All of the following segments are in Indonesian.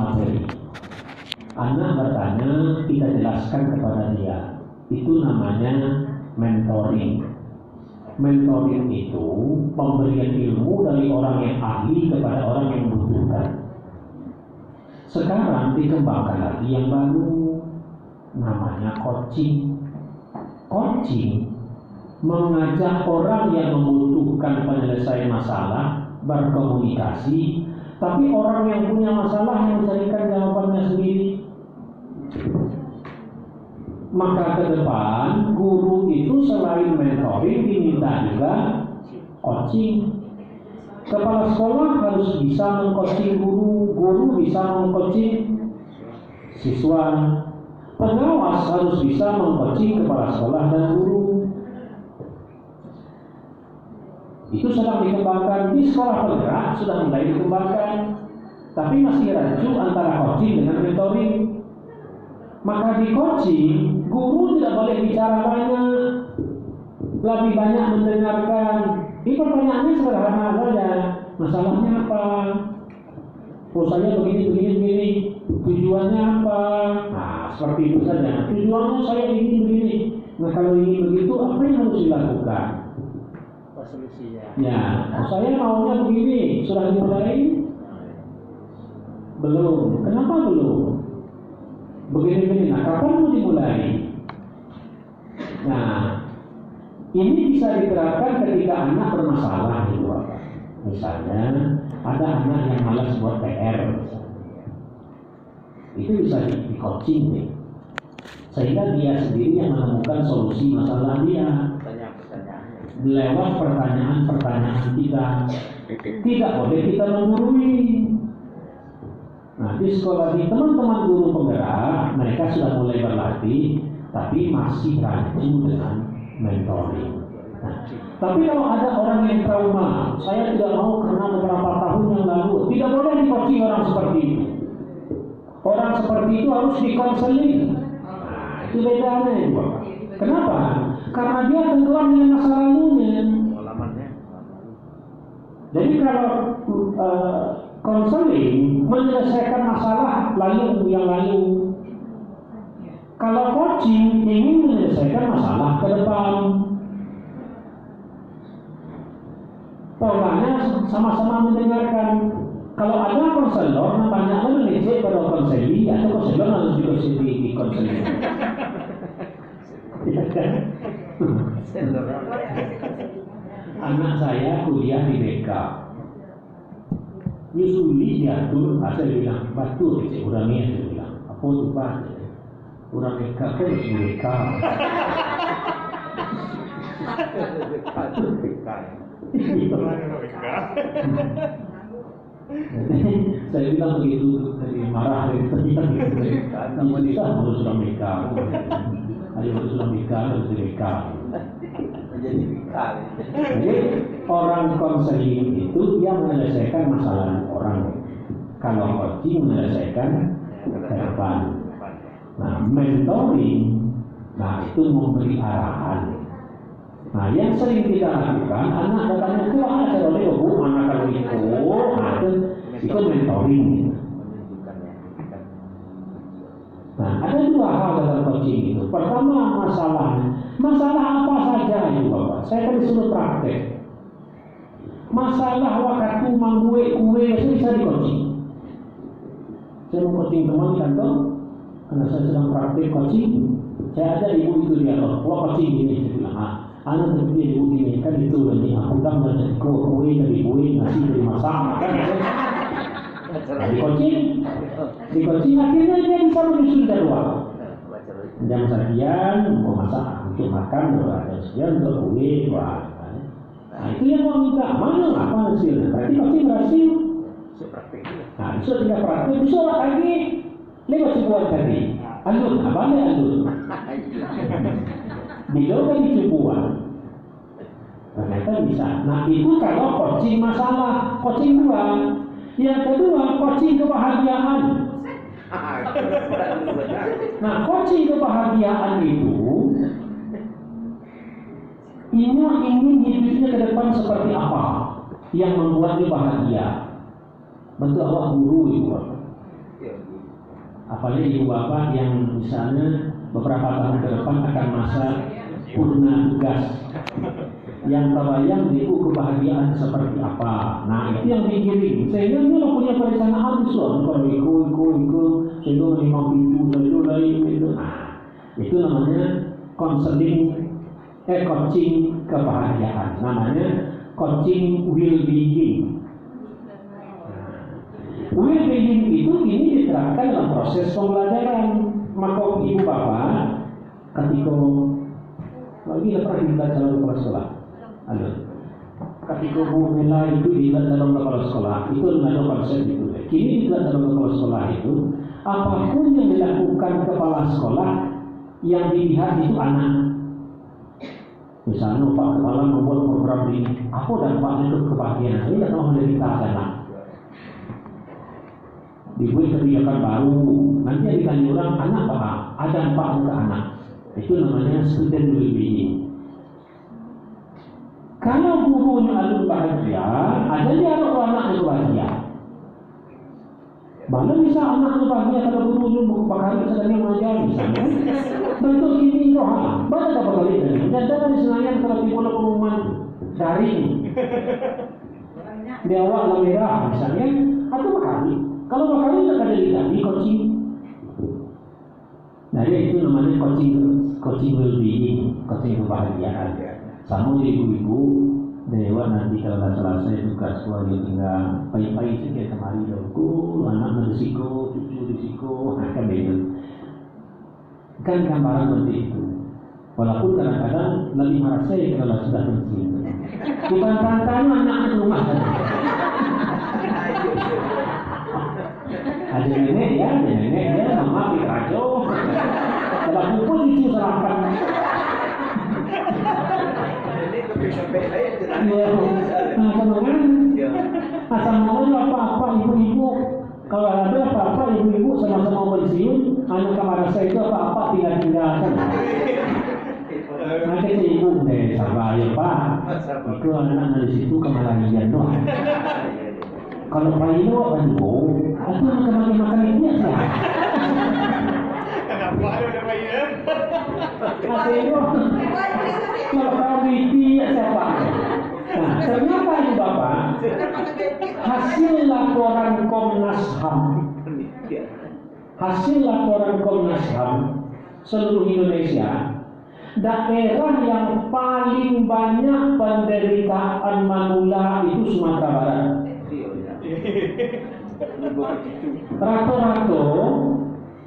materi. Anak bertanya, kita jelaskan kepada dia. Itu namanya mentoring. Mentoring itu pemberian ilmu dari orang yang ahli kepada orang yang membutuhkan. Sekarang dikembangkan lagi yang baru, namanya coaching. Coaching mengajak orang yang membutuhkan penyelesaian masalah berkomunikasi, tapi orang yang punya masalah yang mencarikan jawabannya sendiri. Maka ke depan guru itu selain mentoring diminta juga coaching. Kepala sekolah harus bisa mengcoaching guru, guru bisa mengcoaching siswa. Pengawas harus bisa mengcoaching kepala sekolah dan guru. Itu sedang dikembangkan di sekolah penggerak, sudah mulai dikembangkan, tapi masih rancu antara coaching dengan mentoring. Maka di coaching, guru tidak boleh bicara banyak, lebih banyak mendengarkan. Ini pertanyaannya sederhana saja, masalahnya apa? Oh, saya begini, tujuannya apa? Nah, seperti itu saja. Tujuannya saya begini. Nah, kalau ini begitu, apa yang harus dilakukan? Solusinya. Ya, saya maunya begini. Sudah dimulai? Belum. Kenapa belum? Begini. Nah, kapan mau dimulai? Nah, ini bisa diterapkan ketika anak bermasalah itu apa? Misalnya ada anak yang malas buat PR, itu bisa di coaching nih, sehingga dia sendiri yang menemukan solusi masalah dia lewat pertanyaan-pertanyaan kita. Tidak boleh kita menggurui. Nah, di sekolah di teman-teman guru penggerak, mereka sudah mulai berlatih, tapi masih rancu dengan mentoring. Nah, tapi kalau ada orang yang trauma, saya tidak mau karena beberapa tahun yang lalu, tidak boleh di-coaching orang seperti itu. Orang seperti itu harus dikonseling. Nah, itu bedanya ya, Pak. Kenapa? Karena dia tenggelam dengan masa lalunya. Jadi kalau konseling menyelesaikan masalah yang lalu. Kalau coaching ingin menyelesaikan masalah ke depan. Polanya sama-sama mendengarkan. Kalau ada konselor, banyaknya mengejek pada konseli, atau konselor harus di konseling. Anak saya kuliah di BK. Nyusuli diatur, saya bilang, batu, orangnya saya bilang, apa itu Pak? Orang BK kan harus BK. Saya bilang begitu, tadi marah dari terlihat gitu. Nama dia harus orang BK. Ayo harus orang BK, harus BK. Jadi orang konseling itu dia menyelesaikan masalah orang. Kalau coaching menyelesaikan ke depan. Nah, mentoring, nah itu memberi arahan. Nah, yang sering kita lakukan, anak datangnya itu saya boleh bu, anak kalau itu mentoring. Nah, ada dua hal dalam coaching itu. Pertama, masalah apa saja itu Bapak. Saya kan disuruh praktek. Masalah waktu membuat kue itu bisa di coaching. Saya mau coaching teman di kantor, karena saya sedang praktek coaching. Saya ada ibu itu dia, coaching ini, saya bilang, anak seperti ibu ini kan itu ini, aku kan dari kue dari nasi dari masak, kan? Nah, di coaching akhirnya dia bisa menyusun jadwal. Jam sekian mau masak untuk makan, jam sekian untuk kue, Nah, itu yang mau minta mana apa hasilnya? Berarti pasti berhasil. Nah, bisa tidak praktek, bisa lagi lewat sebuah tadi. Alun, abangnya alun. Bila kan dicubuan, ternyata bisa. Nah, itu kalau coaching masalah, coaching dua. Yang kedua, coaching kebahagiaan. Nah, coaching kebahagiaan itu ini ingin hidupnya ke depan seperti apa yang membuatnya bahagia. Bentuk awak guru itu. Apalagi ibu bapak yang misalnya beberapa tahun ke depan akan masa purna tugas, yang terbayang ibu kebahagiaan seperti apa. Nah itu yang dikirim, sehingga dia punya perencanaan visual. Kalau ikut, sehingga menerima pintu, sehingga lain itu. Nah itu namanya coaching kebahagiaan. Namanya coaching well-being. Well-being itu ini diterapkan dalam proses pembelajaran. Maka ibu bapak ketika lagi pernah dibuat calon kepala sekolah, ketika Bu Mela itu dibuat calon kepala sekolah, itu ada konsep itu. Kini dibuat calon kepala sekolah itu, apapun yang dilakukan kepala sekolah yang dilihat itu anak. Misalnya Pak Kepala membuat program ini, apa dampaknya untuk kebahagiaan? Ini tidak mau menderita anak. Dibuat kebijakan baru, nanti ditanya orang anak apa? Ada dampak ke anak. Itu namanya student well-being. Kalau gurunya alun bahagia, ada dia anak bahagia. Mana bisa anak bahagia kalau gurunya bakal sedang mengajar misalnya. Bentuk ini roh, banyak dapat kali ini. Jangan di Senayan kalau timbul pengumuman daring. Di awal merah misalnya, atau bakal. Kalau bakal tidak ada di coaching. Nah itu namanya coaching well-being, coaching kebahagiaan. Sama ibu-ibu dewa nanti kalau dah selesai tugas keluarga tinggal pagi-pagi sih kayak kemarin dulu anak berisiko, cucu risiko, akan beda. Kan gambaran seperti itu. Walaupun kadang-kadang lebih marah saya kalau sudah penting. Bukan tantang anak rumah saja. Ada nenek ya, mama pikirajo. Kalau pupuk itu serahkan. Nah, kemudian asal mau apa-apa ibu-ibu, kalau ada apa-apa ibu-ibu sama-sama pensiun, anak kamar saya itu apa-apa tinggal-tinggalkan. Nanti ibu deh sabar ya Pak, itu anak dari situ kemalayan doang. Kalau bayi lo bantu, aku makan ibu ya sih. Kenapa ada bayi? Asyik kalau itu siapa? Nah, ternyata ini Bapak, hasil laporan Komnas HAM seluruh Indonesia, daerah yang paling banyak penderitaan manula itu Sumatera Barat. Rata-rata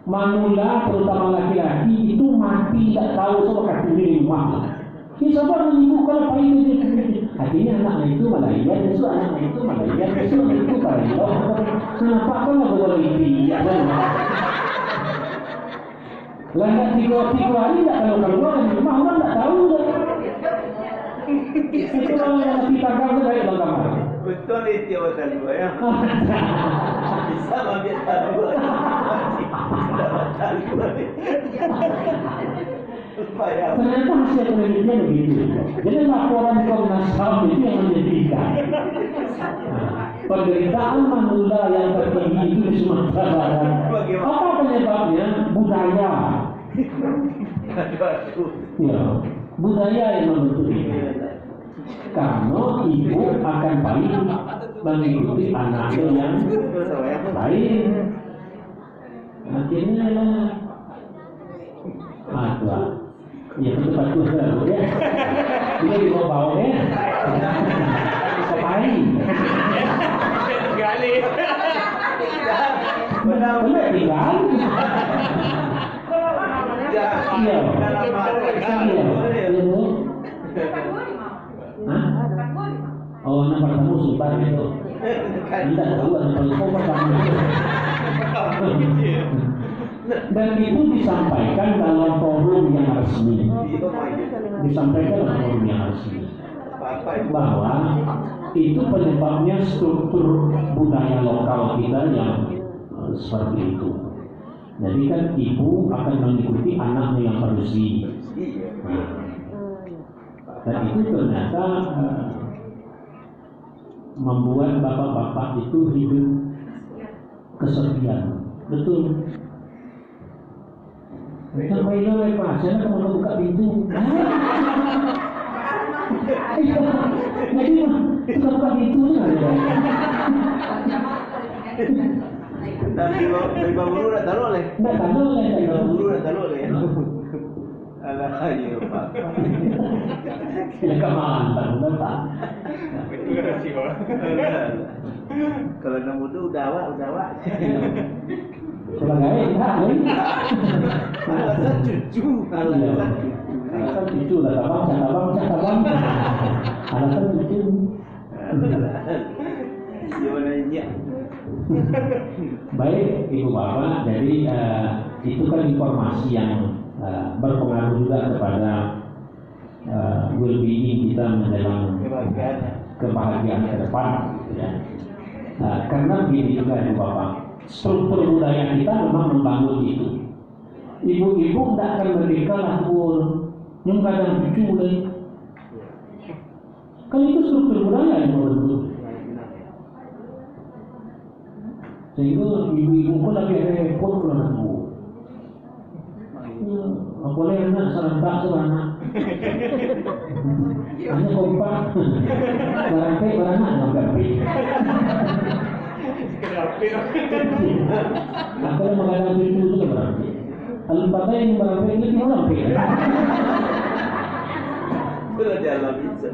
manula terutama laki-laki itu mati tidak tahu sama kaki di rumah. Ini sabar ibu kalau pahit itu. Akhirnya anaknya itu Malaya, besok anaknya itu Malaya, besok itu Karelo. Kenapa kalau boleh ini? Lanjut 3 hari tidak kalau keluar dari rumah orang tidak tahu. Itu yang kita kagak dari dalam kamar. Betul itu betul juga ya. Bisa ambil tahu. Ternyata hasil penelitian begitu. Jadi laporan Komnas HAM itu yang menjadikan penderitaan manula yang tertinggi itu di Sumatera Barat. Apa penyebabnya? Budaya. Ya, budaya yang membentuk itu. Karena ibu akan paling mengikuti anaknya yang lain. Akhirnya ya tempat tuh ya. Dia di bawah ya. Kepari. Gali. Benar tinggal. Iya. Oh, nomor kamu sumpah itu. Tidak tahu ada kamu. Dan itu disampaikan dalam forum yang resmi. Bahwa itu penyebabnya struktur budaya lokal kita yang seperti itu. Jadi kan ibu akan mengikuti anaknya yang berusia. Dan itu ternyata membuat bapak-bapak itu hidup kesepian. Betul. Sampai lewat Pak, saya mau buka pintu. Jadi buka pintu kan. Tapi Pak Guru dah taruh leh. Nggak tahu lah. Pak Guru dah taruh leh. Alah, ya Pak. Ya kemantan, Pak. Itu rahasia Pak. Kalau nombor tu udah awak. Kalau nggak enak, Alasan cucu. alasan cucu lah, tabang. Alasan cucu. Gimana ini? Baik Ibu Bapak, jadi itu kan informasi yang berpengaruh juga kepada well-being kita menjelang kebahagiaan ke depan, gitu ya. Karena begini juga Ibu Bapak, struktur budaya kita memang membangun itu. Ibu-ibu tidak akan merdeka lah yang kadang cucu lagi. Kan itu struktur budaya yang membentuk. Sehingga ibu-ibu pun lagi repot kalau nak tahu. Boleh anak serentak sebanyak. Hanya kompak. Barangkali beranak barangkali. Aku yang mengadang cucu itu barangkali. Kalau pakai yang barangkali itu barangkali. Sudah jalan bisa.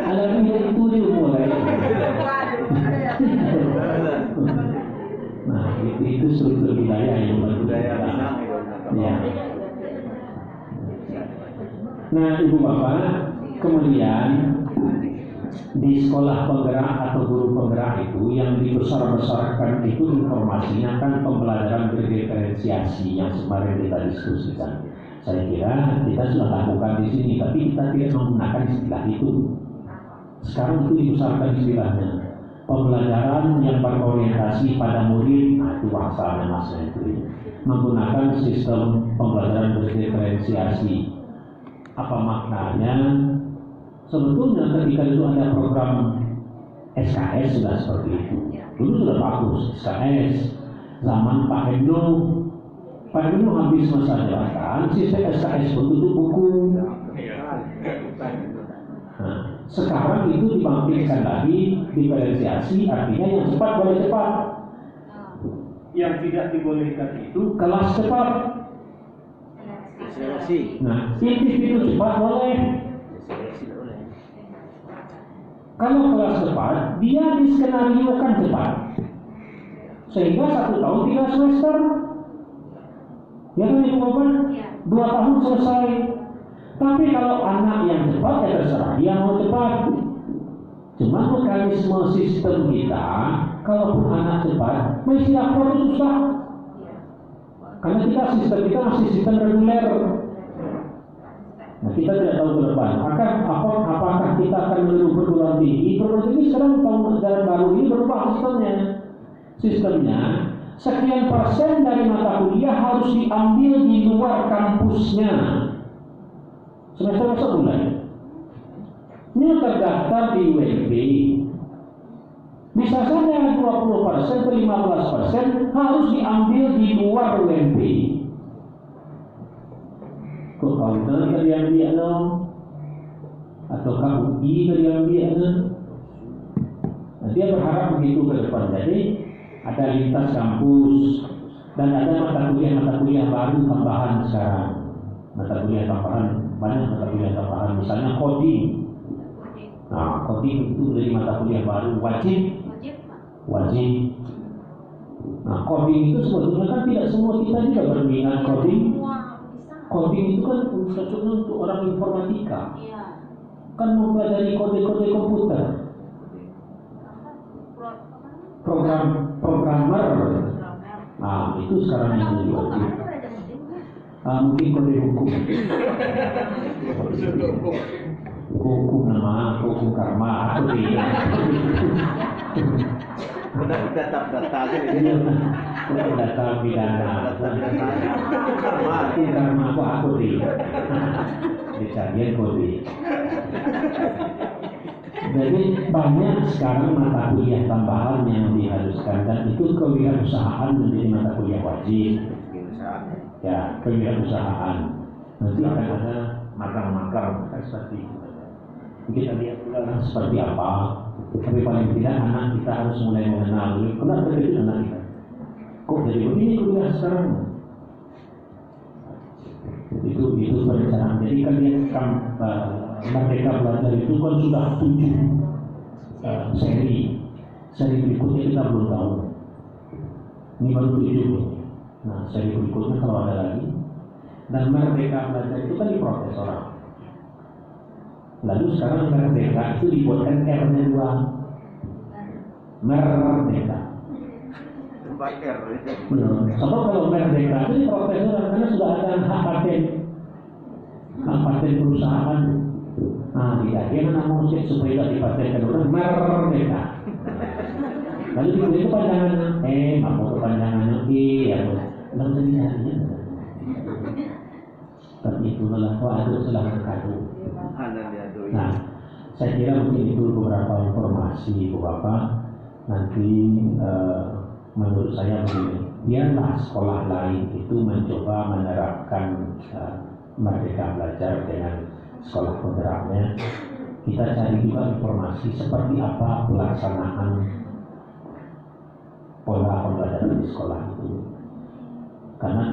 Alami itu dia mulai. Nah, itu struktur budaya yang Budaya berbeda. Minang Ya. Nah, Ibu Bapak, kemudian di sekolah penggerak atau guru penggerak itu yang dibesar-besarkan itu informasinya kan pembelajaran berdiferensiasi yang kemarin kita diskusikan. Saya kira kita sudah lakukan di sini, tapi kita tidak menggunakan istilah itu. Sekarang itu dibesarkan istilahnya. Pembelajaran yang berorientasi pada murid, nah itu bahasa masnya itu, menggunakan sistem pembelajaran berdiferensiasi. Apa maknanya? Sebetulnya ketika itu ada program SKS sudah seperti itu. Dulu sudah bagus SKS. Zaman Pak Hendo. Pak Hendo habis masa jabatan, sistem SKS pun tutup buku. Nah, sekarang itu dibangkitkan lagi, diferensiasi, artinya yang cepat boleh cepat. Yang tidak dibolehkan itu kelas cepat. Nah, individu cepat boleh. Kalau kelas cepat, dia diskenariokan cepat. Sehingga 1 tahun 3 semester. Ya kan Ibu Bapak? 2 tahun selesai. Tapi kalau anak yang cepat ya terserah dia mau cepat. Cuma mekanisme sistem kita, kalaupun anak cepat, masih lapor susah. Karena sistem kita masih sistem reguler. Nah, kita tidak tahu ke depan. Apakah kita akan menuju perguruan tinggi? Perguruan tinggi sekarang tahun ajaran baru ini berubah sistemnya. Sistemnya sekian persen dari mata kuliah harus diambil di luar kampusnya. Semester masa mulai. Ini terdaftar di UNB. Bisa saja 20% ke 15% harus diambil di luar UNB. Kok counter ke dia no? Atau UI ke dia no? Nah, dia berharap begitu ke depan. Jadi ada lintas kampus dan ada mata kuliah baru tambahan sekarang. Mata kuliah tambahan, banyak mata kuliah tambahan. Misalnya coding. Nah, coding itu dari mata kuliah baru wajib. Nah, coding itu sebetulnya kan tidak semua kita juga berminat coding. Coding itu kan cocoknya untuk orang informatika. Kan mempelajari kode-kode komputer. Programmer. Nah, itu sekarang yang menjadi wajib. Mungkin kode hukum. Hukum nama, hukum karma, atau tidak. Udah data Iya, udah data pidana. Karma aku tidak. Dicarian kode. Jadi banyak sekarang mata kuliah tambahan yang diharuskan, dan itu kewirausahaan menjadi mata kuliah wajib. Ya, kewirausahaan. Nanti akan ada magang-magang seperti itu. Kita lihat dulu seperti apa. Tapi paling tidak anak kita harus mulai mengenal. Kenapa begitu anak kita? Kok jadi begini kuliah sekarang? Itu perencanaan. Jadi kalian Merdeka Belajar itu kan sudah 7 seri berikutnya kita belum tahu. Ini baru 7. Nah, seri berikutnya kalau ada lagi. Dan Merdeka Belajar itu kan diprotes orang. Lalu sekarang Merdeka itu dibuatkan R-nya 2. Merdeka. Sebab kalau Merdeka itu diprotes orang karena sudah ada hak paten perusahaan. Nah, dia nama musik supaya tidak dipatenkan orang Merdeka. Lalu itu panjangannya, mau kepanjangannya lalu tadi hatinya. Tapi itulah itu silahkan kado. Nah, saya kira mungkin itu beberapa informasi Bapak. Nanti menurut saya begini, biarlah sekolah lain itu mencoba menerapkan Merdeka Belajar dengan sekolah penggeraknya. Kita cari juga informasi seperti apa pelaksanaan pola pembelajaran di sekolah itu. Karena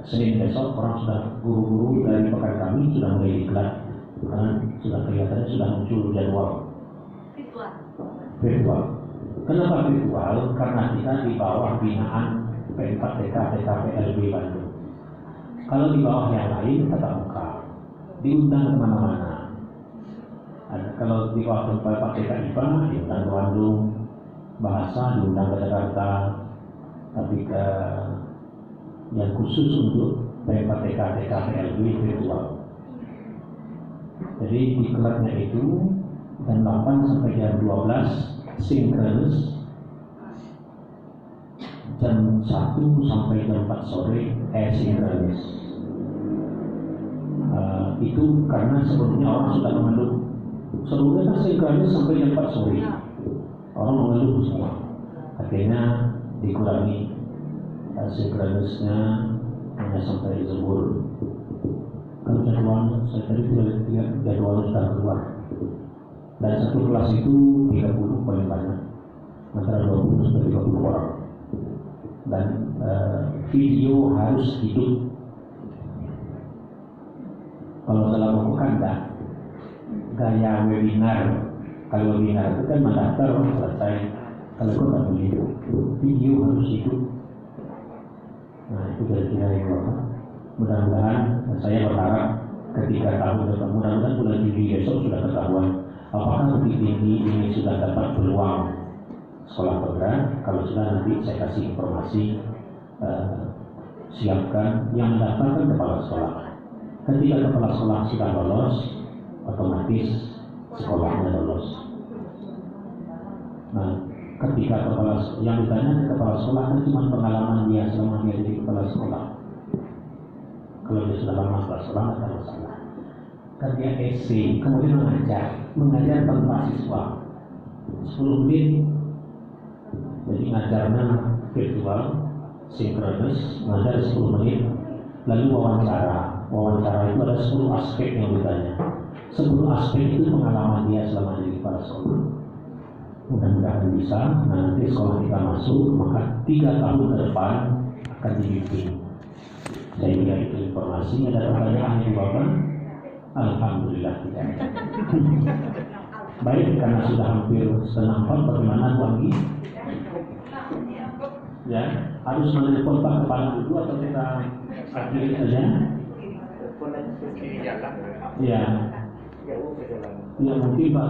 Senin besok orang sudah guru-guru dari pekan kami sudah mulai diklat, karena sudah kelihatannya sudah muncul jadwal virtual. Kenapa virtual? Karena kita di bawah binaan P4TK PKPLB Bandung. Kalau di bawah yang lain tetap muka, diundang kemana-mana. Kalau di bawah PKPTK IPA diundang ke Bandung, bahasa diundang ke Jakarta, tapi yang khusus untuk P4TK PKPLB virtual. Jadi diklatnya itu jam 8 sampai jam 12 sinkronus, jam 1 sampai jam 4 sore asinkronus. Itu karena sebelumnya orang sudah mengeluh. Sebelumnya kan sinkronus sampai jam 4 sore, orang mengeluh semua. Akhirnya dikurangi, sinkronusnya hanya sampai zuhur. Kalau jadwalnya saya tadi jadwalnya sudah keluar. Dan satu kelas itu 30 paling banyak, antara 20 sampai 30 orang. Dan video harus hidup. Kalau salah bukan enggak gaya webinar. Kalau webinar itu kan mendaftar selesai. Kalau itu tak boleh, video harus hidup. Nah, itu kira-kira yang Bapak. Mudah-mudahan saya berharap ketika tahun depan, mudah-mudahan bulan Juli besok sudah ketahuan apakah Bukit Tinggi ini sudah dapat peluang sekolah penggerak. Kalau sudah, nanti saya kasih informasi, siapkan yang mendaftarkan kepala sekolah. Ketika kepala sekolah sudah lolos, otomatis sekolahnya lolos. Nah, ketika yang ditanya kepala sekolah kan cuma pengalaman dia selama dia jadi kepala sekolah. Kalau dia sudah lama kepala sekolah tidak ada masalah. Kan dia SC, kemudian mengajar tanpa siswa 10 menit. Jadi ngajarnya virtual, sinkronus, ngajar 10 menit. Lalu wawancara itu ada 10 aspek yang ditanya. 10 aspek itu pengalaman dia selama jadi kepala sekolah. Mudah-mudahan bisa. Nah, nanti sekolah kita masuk, maka 3 tahun ke depan akan dibimbing. Saya kira itu informasi. Ada pertanyaan yang Bapak? Alhamdulillah tidak. Baik, karena sudah hampir setengah 4, bagaimana lagi? Ya, harus menelpon Pak Kepala dulu atau kita akhiri saja? Ya, ya mungkin Pak.